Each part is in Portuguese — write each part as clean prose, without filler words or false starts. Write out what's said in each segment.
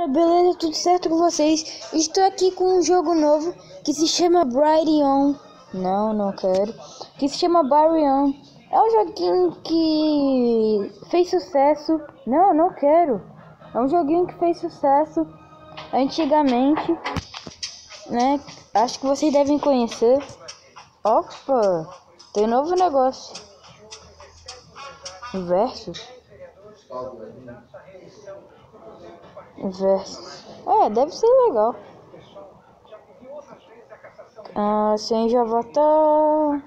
Beleza, tudo certo com vocês? Estou aqui com um jogo novo que se chama Brighteon. Não quero. Que se chama Brighteon. É um joguinho que fez sucesso. Não quero. É um joguinho que fez sucesso antigamente, né? Acho que vocês devem conhecer. Opa, tem novo negócio. Versus. Deve ser legal. Sem já tá.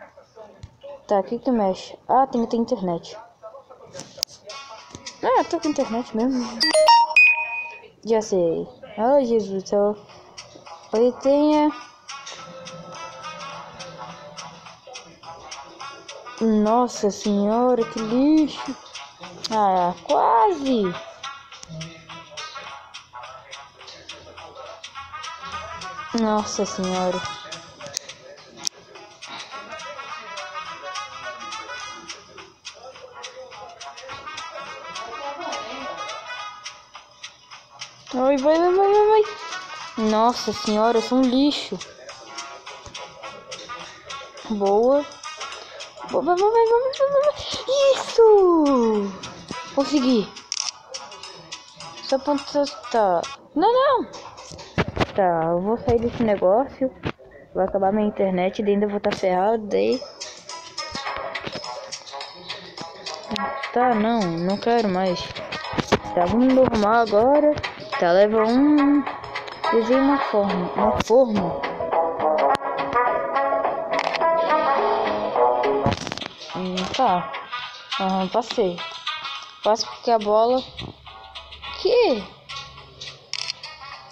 Tá, aqui que mexe. Tem que ter internet. Tô com internet mesmo. Já sei. Jesus do céu. Ele tem. Nossa senhora, que lixo. Quase. Nossa senhora. Vai. Nossa senhora, eu sou um lixo. Boa. Vai. Isso! Consegui. Só ponto. Tá. Não. Tá, eu vou sair desse negócio. Vai acabar minha internet e ainda vou estar ferrado daí. Tá, não quero mais. Tá, vamos normal agora. Tá, level 1. Desenho uma forma. Tá. Passei. Passo porque a bola. Que?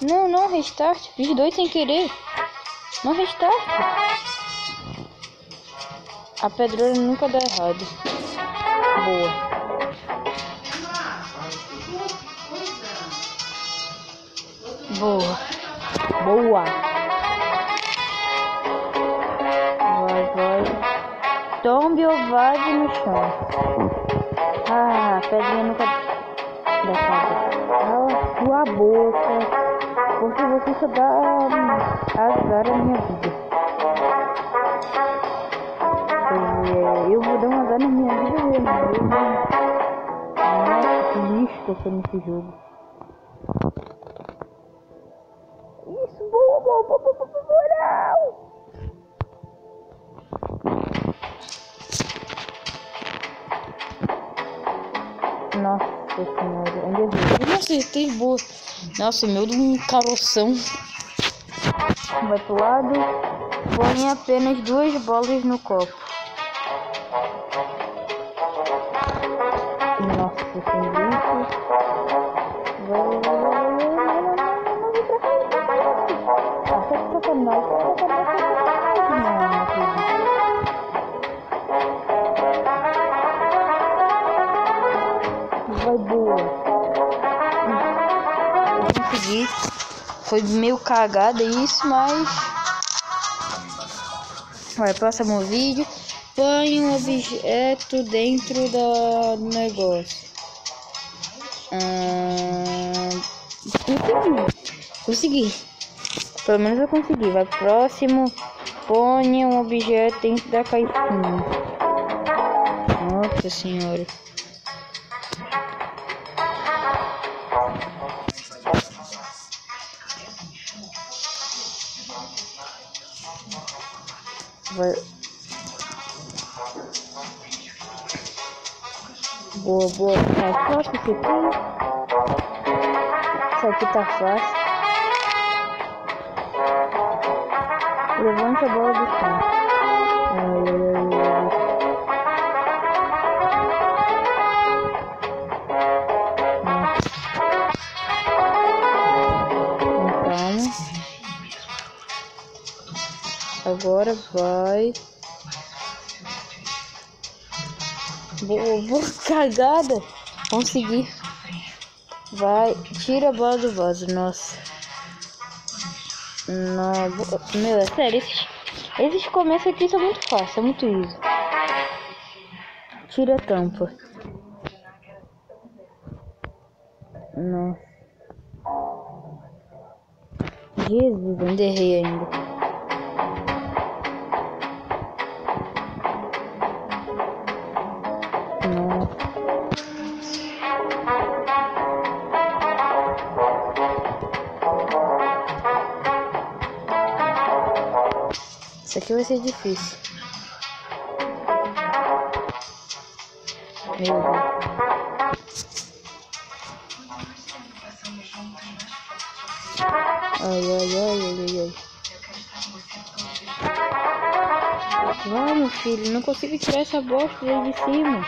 Não, restart. Fiz 2 sem querer. Não restart. A pedreira nunca dá errado. Boa. Vai. Tombe ou vaze no chão. A pedrinha nunca dá errado. Sua boca. Porque você só dá azar à minha vida. Eu vou dar um azar na minha vida mesmo. Nossa, que lixo que eu sou nesse jogo. Isso, boa, Nossa senhora, ainda vi. Eu acertei boa. Nossa, meu de um caroção. Vai pro lado. Põe apenas 2 bolas no copo. Nossa, sem lixo. Vai boa. Eu consegui. Foi meio cagada isso, mas... próximo vídeo. Põe um objeto dentro do negócio. Consegui. Pelo menos eu consegui. Vai próximo. Põe um objeto dentro da caixinha. Nossa senhora. Vai. Boa. Tá fácil isso aqui. Isso aqui tá fácil. Levante a bola do chão. Então, agora vai. Boa cagada. Consegui. Vai, tira a bola do vaso. Nossa. Meu, é sério, esses começos aqui são muito fáceis, é muito easy. Tira a tampa. Nossa. Jesus, ainda errei ainda. Não. Isso aqui vai ser difícil. Meu Deus. Ai, ai, ai, ai, ai. Vai, meu filho, não consigo tirar essa bosta daí de cima.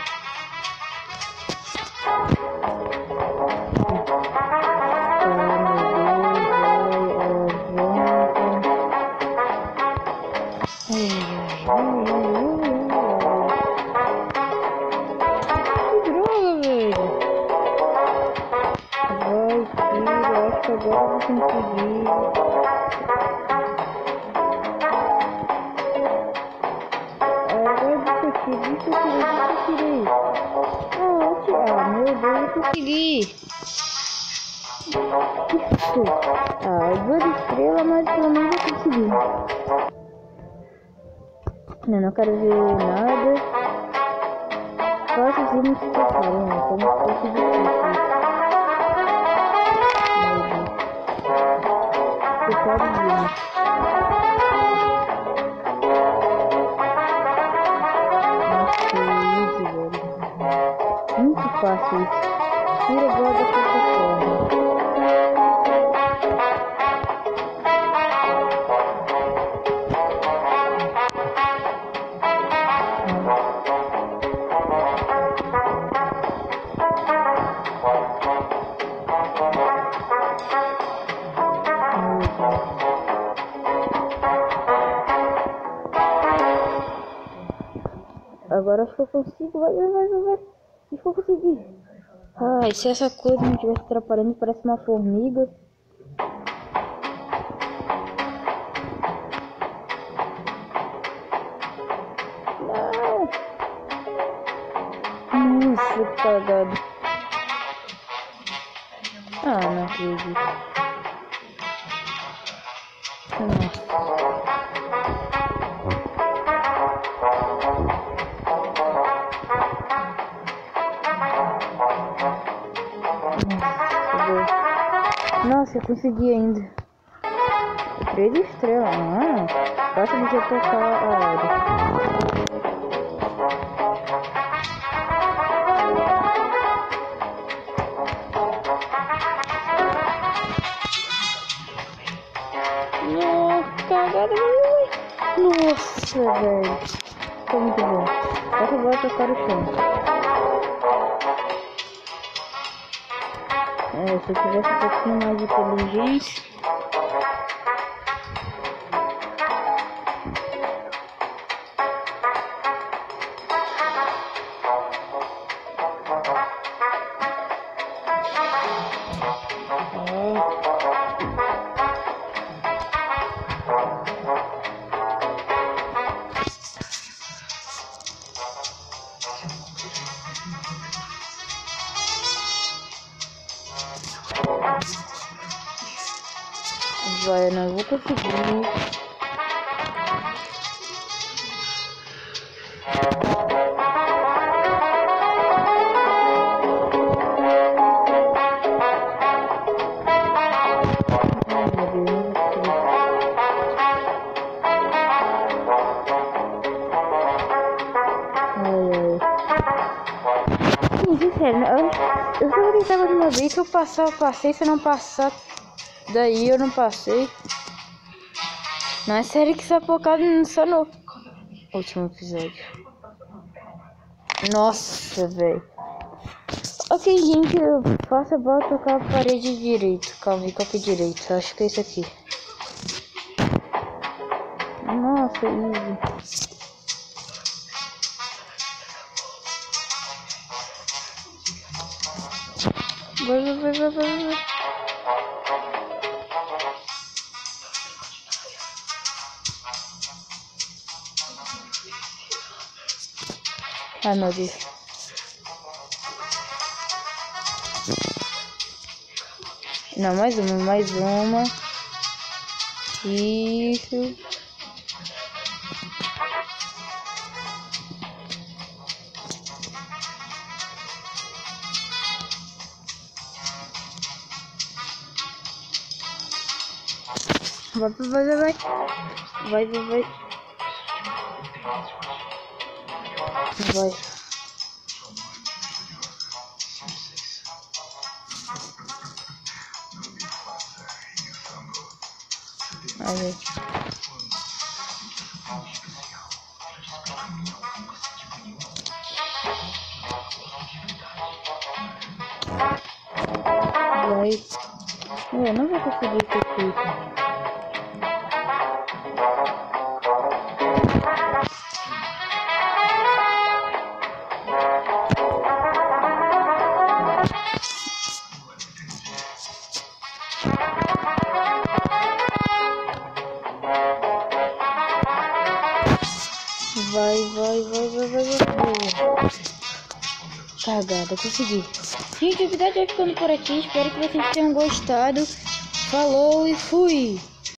Que droga, velho. Vai, filho, acho que agora eu vou conseguir. Tirei. Ah, meu Deus, eu consegui. Isso. Ah, 2 estrelas, mas pelo menos eu consegui. Eu não quero ver nada. Só os irmãos que passaram, né? Como se fosse difícil. Coitado de irmãos. Muito fácil isso. Tira a bola da plataforma. Agora acho que eu consigo. Vai. Acho que eu consegui. Ai, se essa coisa não estivesse atrapalhando, parece uma formiga. Não! Nossa, que cagado. Ah, não acredito. Nossa. Nossa, eu consegui ainda. 3 estrelas. Ah, basta você tocar a hora. Nossa, cagada. Nossa, velho. Tá muito bom. Basta agora tocar o chão. Se eu tivesse um pouquinho mais de inteligência. Vai, não vou conseguir. Sério, eu só tentava de uma vez. Se eu passar, eu passei. Se eu não passar, daí eu não passei. Não é sério que essa focado só no último episódio. Nossa, velho. Ok, gente, eu faço a bola tocar a parede direito. Calma aí, qual que é direito? Acho que é isso aqui. Nossa, easy. Vai. Ai, meu Deus. Não, mais uma. Isso. Vai. Vai. Aí. Vai. Eu não vou conseguir ter tudo. Vai. Cagada, consegui. Gente, o vídeo vai ficando por aqui. Espero que vocês tenham gostado. Falou e fui!